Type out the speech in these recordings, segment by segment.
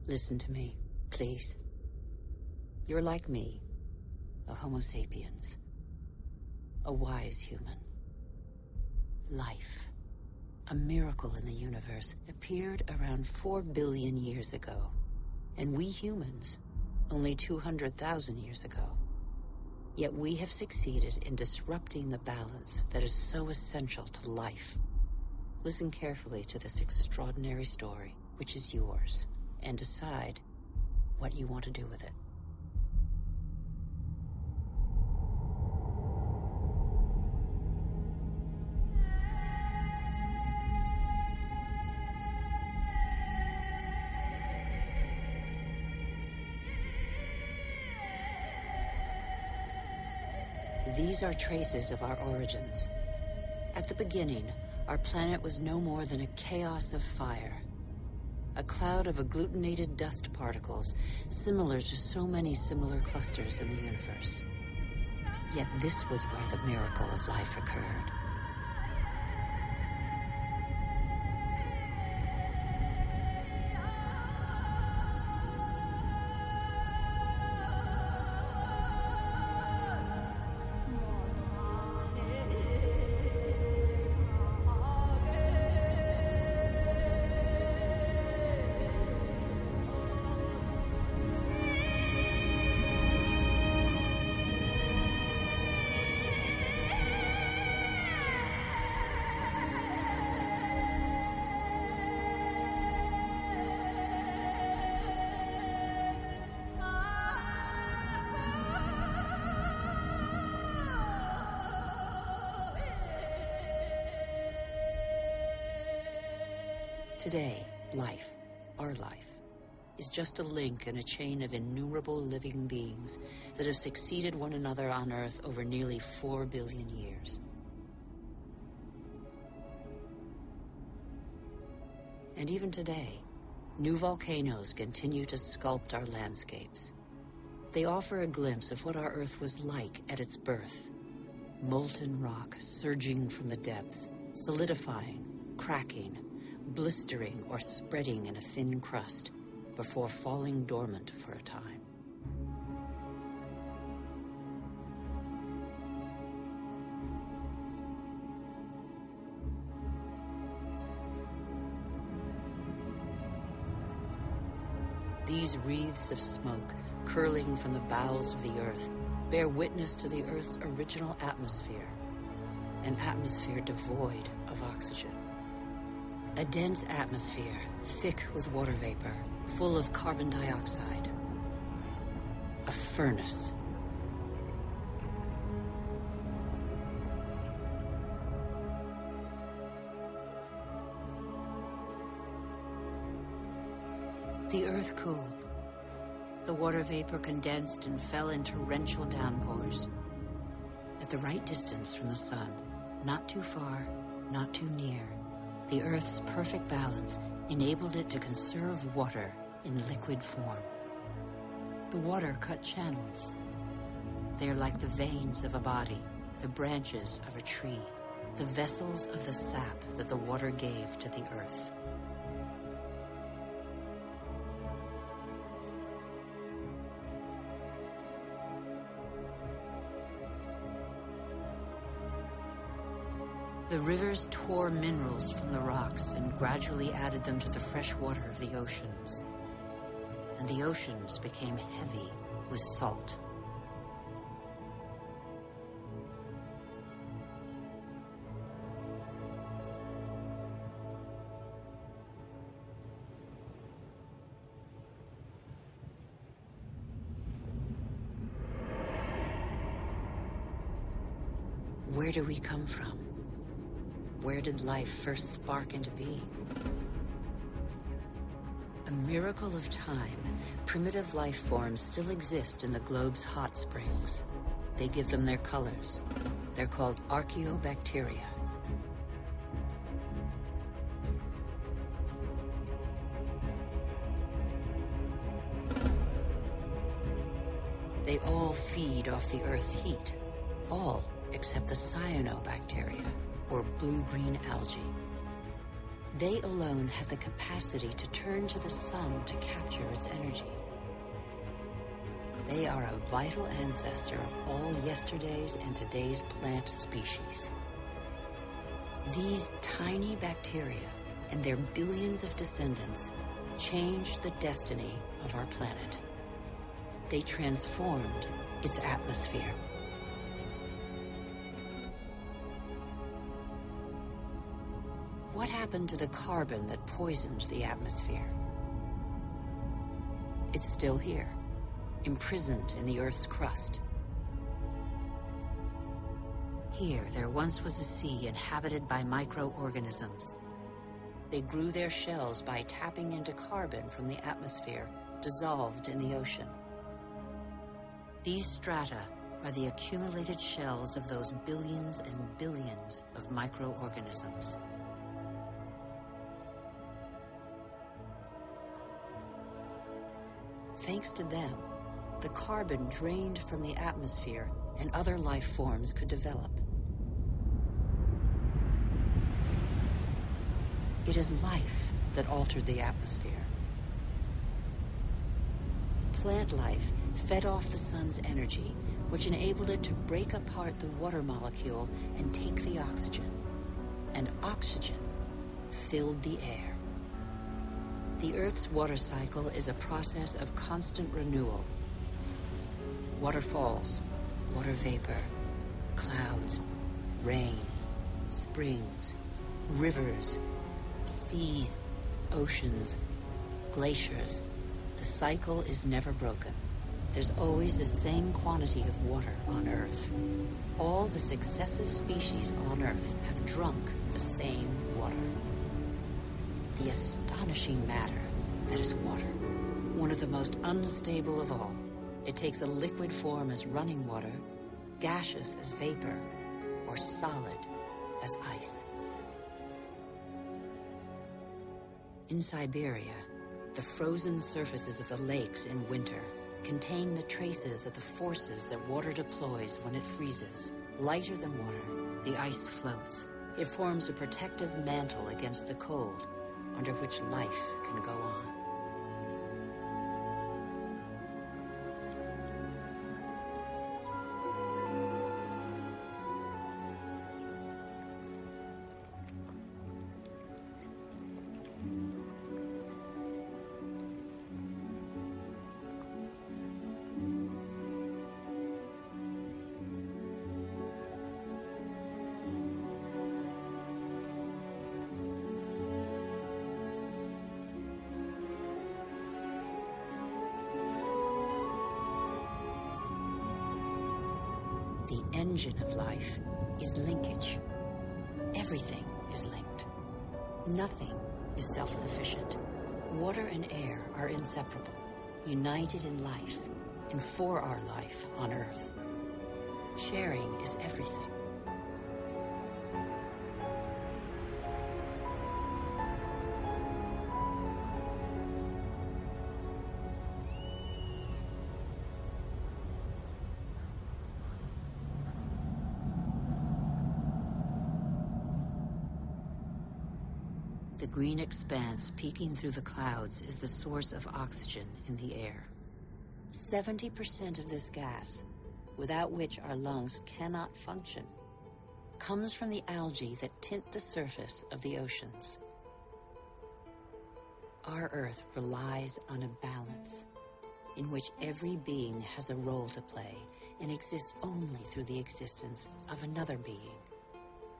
Listen to me, please. You're like me, a Homo sapiens, a wise human. Life, a miracle in the universe, appeared around 4 billion years ago, and we humans, only 200,000 years ago. Yet we have succeeded in disrupting the balance that is so essential to life. Listen carefully to this extraordinary story, which is yours, and decide what you want to do with it. These are traces of our origins. At the beginning, our planet was no more than a chaos of fire. A cloud of agglutinated dust particles, similar to so many similar clusters in the universe. Yet this was where the miracle of life occurred. Today, life, our life, is just a link in a chain of innumerable living beings that have succeeded one another on Earth over nearly 4 billion years. And even today, new volcanoes continue to sculpt our landscapes. They offer a glimpse of what our Earth was like at its birth. Molten rock surging from the depths, solidifying, cracking, blistering or spreading in a thin crust before falling dormant for a time. These wreaths of smoke curling from the bowels of the Earth bear witness to the Earth's original atmosphere, an atmosphere devoid of oxygen. A dense atmosphere, thick with water vapor, full of carbon dioxide. A furnace. The Earth cooled. The water vapor condensed and fell in torrential downpours. At the right distance from the sun, not too far, not too near, the Earth's perfect balance enabled it to conserve water in liquid form. The water cut channels. They are like the veins of a body, the branches of a tree, the vessels of the sap that the water gave to the Earth. The rivers tore minerals from the rocks and gradually added them to the fresh water of the oceans. And the oceans became heavy with salt. Where do we come from? Where did life first spark into being? A miracle of time, primitive life forms still exist in the globe's hot springs. They give them their colors. They're called archaeobacteria. They all feed off the Earth's heat. All except the cyanobacteria, or blue-green algae. They alone have the capacity to turn to the sun to capture its energy. They are a vital ancestor of all yesterday's and today's plant species. These tiny bacteria and their billions of descendants changed the destiny of our planet. They transformed its atmosphere. What happened to the carbon that poisoned the atmosphere? It's still here, imprisoned in the Earth's crust. Here, there once was a sea inhabited by microorganisms. They grew their shells by tapping into carbon from the atmosphere dissolved in the ocean. These strata are the accumulated shells of those billions and billions of microorganisms. Thanks to them, the carbon drained from the atmosphere and other life forms could develop. It is life that altered the atmosphere. Plant life fed off the sun's energy, which enabled it to break apart the water molecule and take the oxygen. And oxygen filled the air. The Earth's water cycle is a process of constant renewal. Waterfalls, water vapor, clouds, rain, springs, rivers, seas, oceans, glaciers. The cycle is never broken. There's always the same quantity of water on Earth. All the successive species on Earth have drunk the same water. The astonishing matter that is water, one of the most unstable of all. It takes a liquid form as running water, gaseous as vapor, or solid as ice. In Siberia, the frozen surfaces of the lakes in winter contain the traces of the forces that water deploys when it freezes. Lighter than water, the ice floats. It forms a protective mantle against the cold, under which life can go on. The engine of life is linkage. Everything is linked. Nothing is self-sufficient. Water and air are inseparable, united in life and for our life on Earth. Sharing is everything. The green expanse peeking through the clouds is the source of oxygen in the air. 70% of this gas, without which our lungs cannot function, comes from the algae that tint the surface of the oceans. Our Earth relies on a balance in which every being has a role to play and exists only through the existence of another being.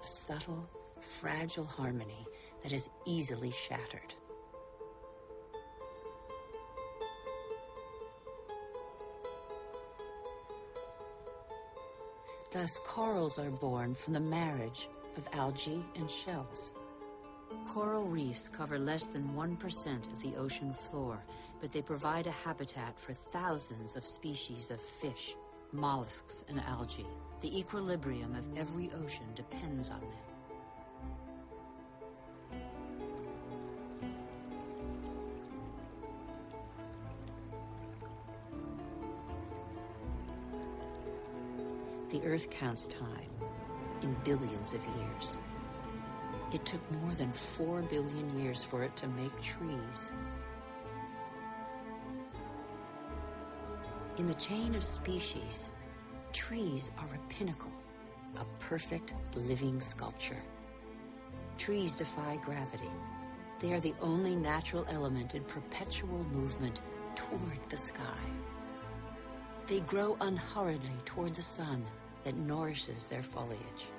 A subtle, fragile harmony that is easily shattered. Thus, corals are born from the marriage of algae and shells. Coral reefs cover less than 1% of the ocean floor, but they provide a habitat for thousands of species of fish, mollusks, and algae. The equilibrium of every ocean depends on them. The Earth counts time in billions of years. It took more than 4 billion years for it to make trees. In the chain of species, trees are a pinnacle, a perfect living sculpture. Trees defy gravity. They are the only natural element in perpetual movement toward the sky. They grow unhurriedly toward the sun that nourishes their foliage.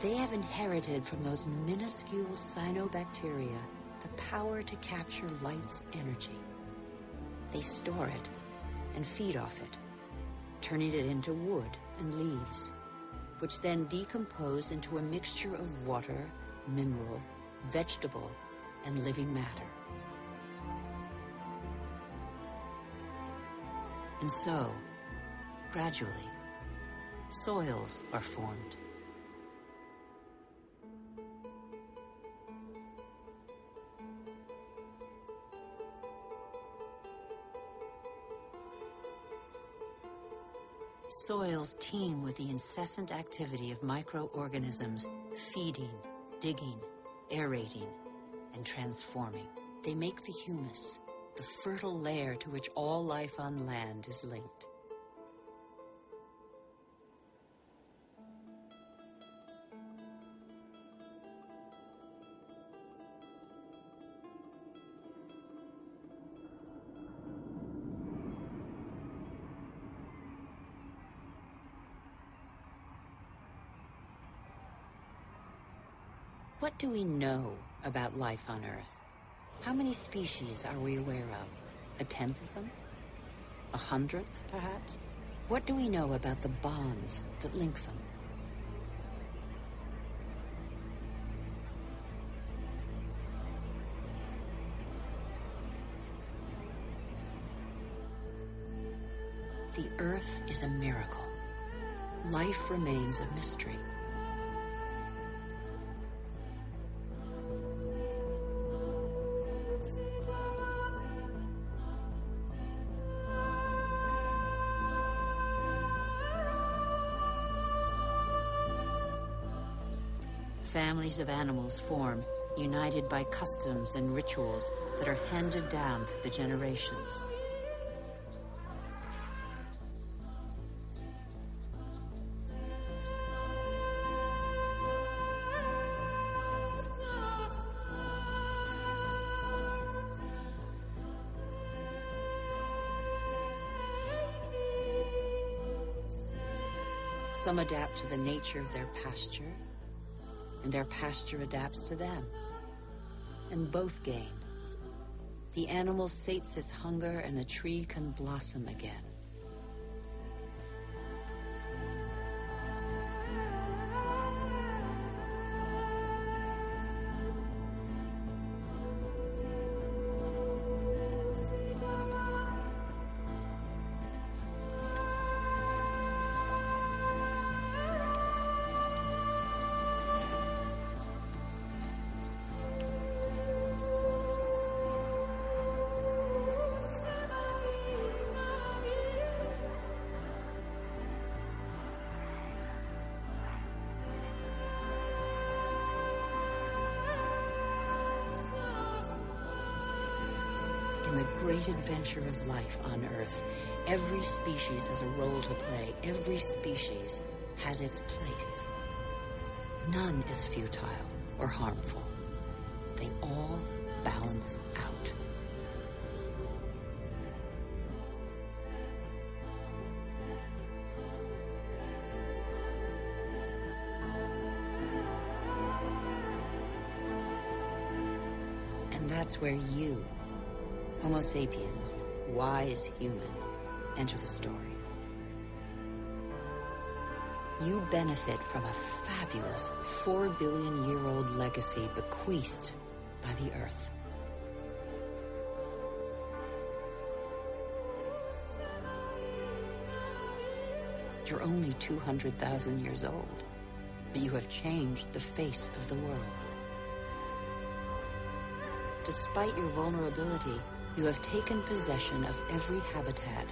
They have inherited from those minuscule cyanobacteria the power to capture light's energy. They store it and feed off it, turning it into wood and leaves, which then decompose into a mixture of water, mineral, vegetable, and living matter. And so, gradually, soils are formed. Soils teem with the incessant activity of microorganisms feeding, digging, aerating, and transforming. They make the humus, the fertile layer to which all life on land is linked. What do we know about life on Earth? How many species are we aware of? 1/10 of them? 100th, perhaps? What do we know about the bonds that link them? The Earth is a miracle. Life remains a mystery. Families of animals form, united by customs and rituals that are handed down through the generations. Some adapt to the nature of their pasture, and their pasture adapts to them, and both gain. The animal sates its hunger, and the tree can blossom again. In the great adventure of life on Earth, every species has a role to play. Every species has its place. None is futile or harmful. They all balance out. And that's where you, Homo sapiens, wise human, enter the story. You benefit from a fabulous 4 billion-year-old legacy bequeathed by the Earth. You're only 200,000 years old, but you have changed the face of the world. despite your vulnerability, you have taken possession of every habitat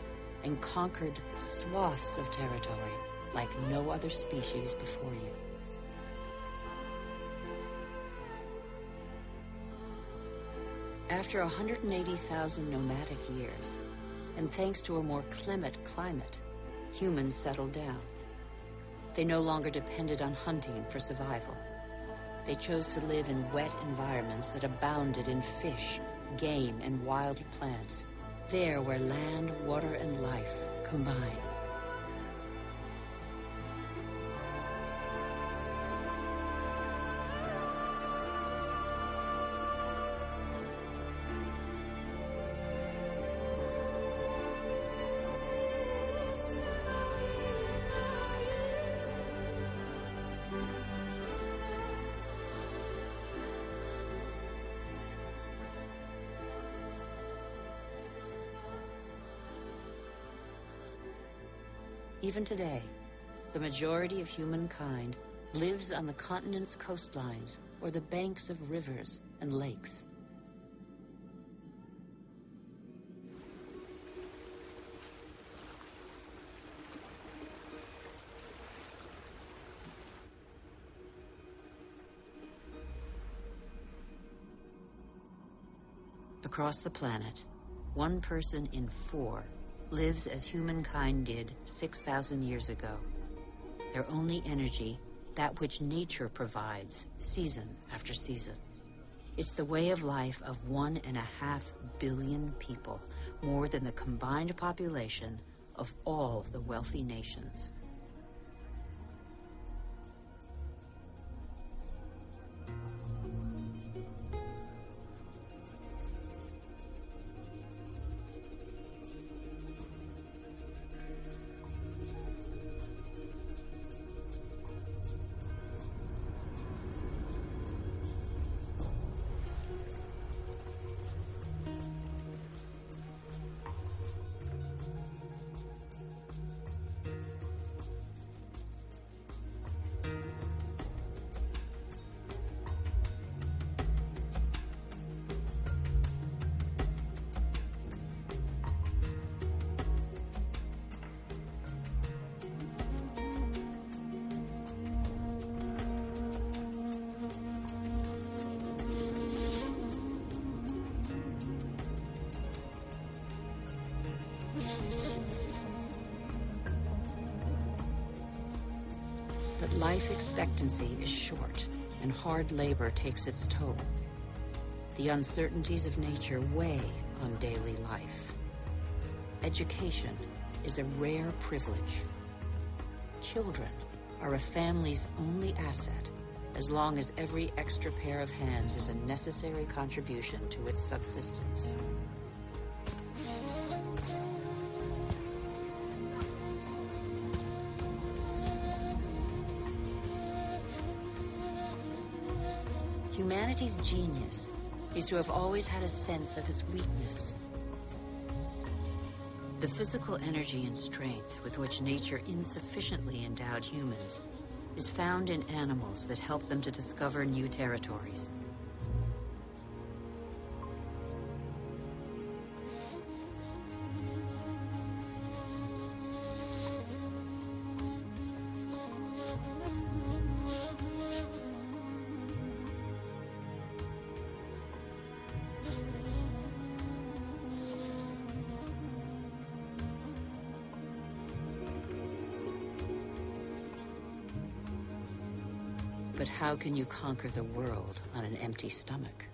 and conquered swaths of territory like no other species before you. After 180,000 nomadic years, and thanks to a more clement climate, humans settled down. They no longer depended on hunting for survival. They chose to live in wet environments that abounded in fish, game, and wild plants, there where land, water, and life combine. Even today, the majority of humankind lives on the continent's coastlines or the banks of rivers and lakes. Across the planet, 1 person in 4 lives as humankind did 6,000 years ago. Their only energy, that which nature provides, season after season. It's the way of life of 1.5 billion people, more than the combined population of all the wealthy nations. But life expectancy is short, and hard labor takes its toll. The uncertainties of nature weigh on daily life. Education is a rare privilege. Children are a family's only asset, as long as every extra pair of hands is a necessary contribution to its subsistence. Humanity's genius is to have always had a sense of its weakness. The physical energy and strength with which nature insufficiently endowed humans is found in animals that help them to discover new territories. But how can you conquer the world on an empty stomach?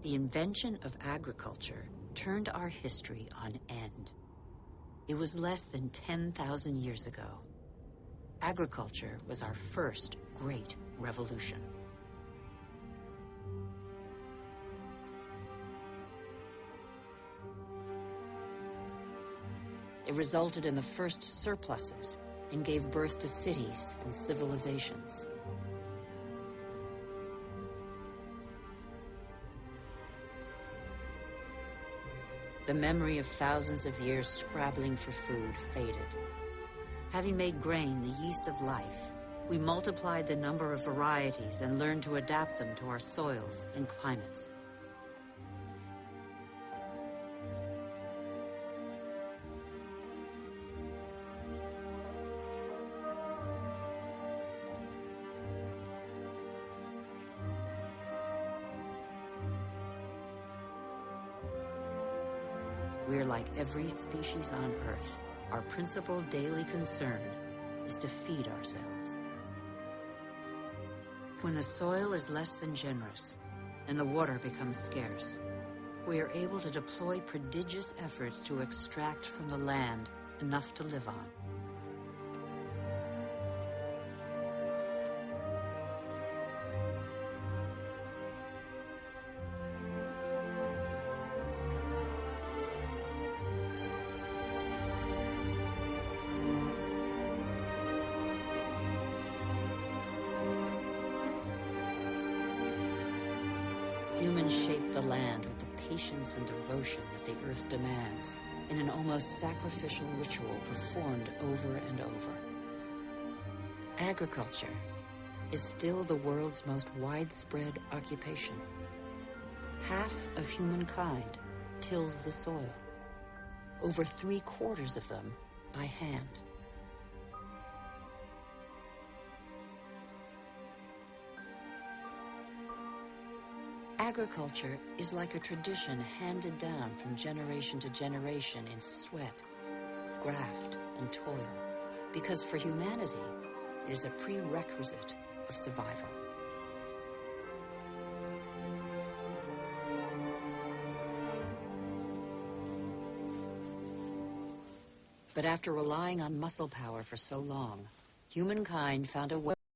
The invention of agriculture turned our history on end. It was less than 10,000 years ago. Agriculture was our first great revolution. It resulted in the first surpluses and gave birth to cities and civilizations. The memory of thousands of years scrabbling for food faded. Having made grain the yeast of life, We multiplied the number of varieties and learned to adapt them to our soils and climates. We're like every species on Earth. Our principal daily concern is to feed ourselves. When the soil is less than generous and the water becomes scarce, we are able to deploy prodigious efforts to extract from the land enough to live on. Humans shape the land with the patience and devotion that the earth demands in an almost sacrificial ritual performed over and over. Agriculture is still the world's most widespread occupation. Half of humankind tills the soil, over 3/4 of them by hand. Agriculture is like a tradition handed down from generation to generation in sweat, graft, and toil, because for humanity, it is a prerequisite of survival. But after relying on muscle power for so long, humankind found a way